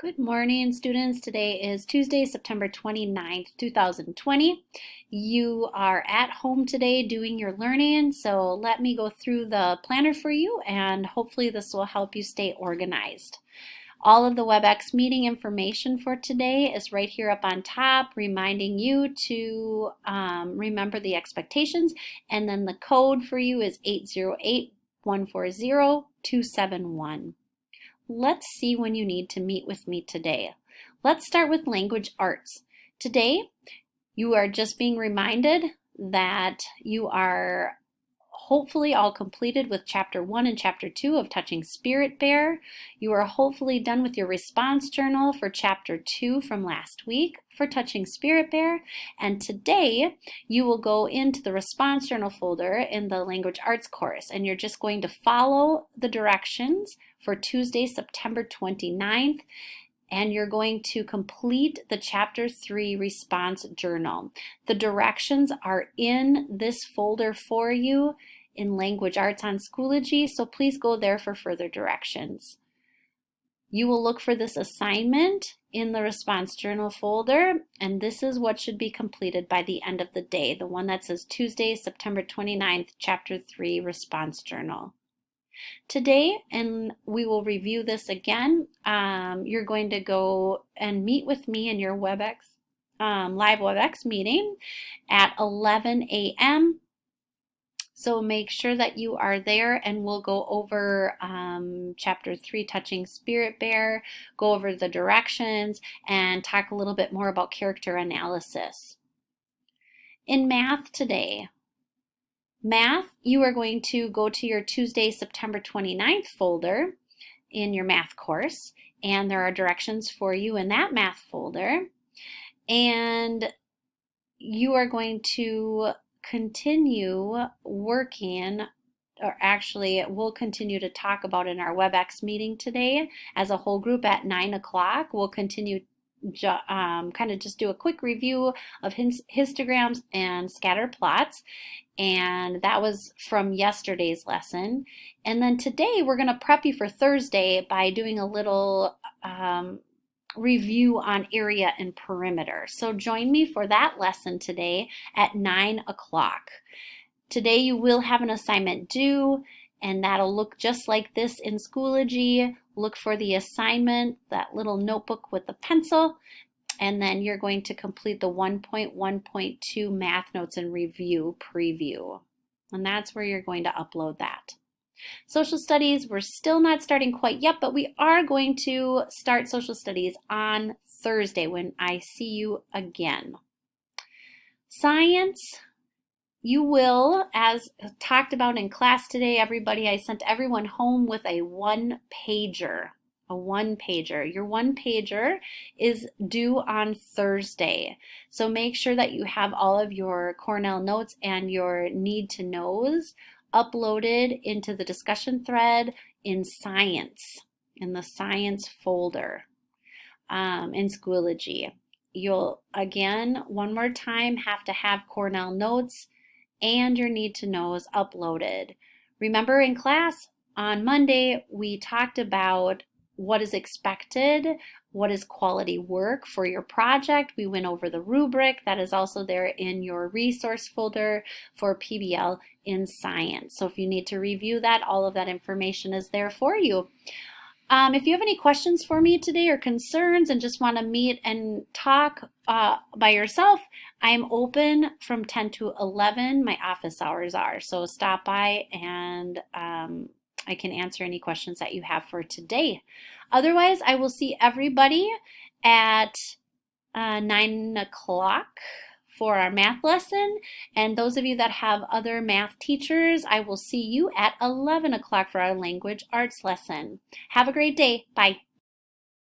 Good morning, students. Today is Tuesday, September 29th, 2020. You are at home today doing your learning, so let me go through the planner for you and hopefully this will help you stay organized. All of the WebEx meeting information for today is right here up on top, reminding you to remember the expectations, and then the code for you is 808-140-271. Let's see when you need to meet with me today. Let's start with language arts. Today, you are just being reminded that you are hopefully all completed with Chapter 1 and Chapter 2 of Touching Spirit Bear. You are hopefully done with your response journal for Chapter 2 from last week for Touching Spirit Bear. And today, you will go into the response journal folder in the language arts course, and you're just going to follow the directions for Tuesday, September 29th, and you're going to complete the Chapter 3 response journal. The directions are in this folder for you in Language Arts on Schoology, so please go there for further directions. You will look for this assignment in the response journal folder, and this is what should be completed by the end of the day, the one that says Tuesday, September 29th, Chapter 3 response journal. Today, and we will review this again, you're going to go and meet with me in your WebEx, live WebEx meeting at 11 a.m. So make sure that you are there, and we'll go over Chapter 3, Touching Spirit Bear, go over the directions, and talk a little bit more about character analysis. In math today, you are going to go to your Tuesday, September 29th folder in your math course, and there are directions for you in that math folder. And you are going to continue working, or actually we'll continue to talk about in our WebEx meeting today as a whole group at 9 o'clock. We'll continue kind of just do a quick review of histograms and scatter plots, and that was from yesterday's lesson. And then today we're going to prep you for Thursday by doing a little review on area and perimeter. So join me for that lesson today at 9 o'clock. Today you will have an assignment due, and that'll look just like this in Schoology. Look for the assignment, that little notebook with the pencil, and then you're going to complete the 1.1.2 math notes and review preview. And that's where you're going to upload that. Social studies, we're still not starting quite yet, but we are going to start social studies on Thursday when I see you again. Science, you will, as talked about in class today, I sent everyone home with a one-pager. Your one-pager is due on Thursday. So make sure that you have all of your Cornell notes and your need-to-knows uploaded into the discussion thread in science, in the science folder in Schoology. You'll, again, one more time, have to have Cornell notes and your need-to-knows uploaded. Remember in class on Monday, we talked about what is expected, what is quality work for your project. We went over the rubric that is also there in your resource folder for PBL in science. So if you need to review that, all of that information is there for you. If you have any questions for me today or concerns and just want to meet and talk by yourself, I'm open from 10 to 11. My office hours are. So stop by and I can answer any questions that you have for today. Otherwise, I will see everybody at 9 o'clock for our math lesson. And those of you that have other math teachers, I will see you at 11 o'clock for our language arts lesson. Have a great day. Bye.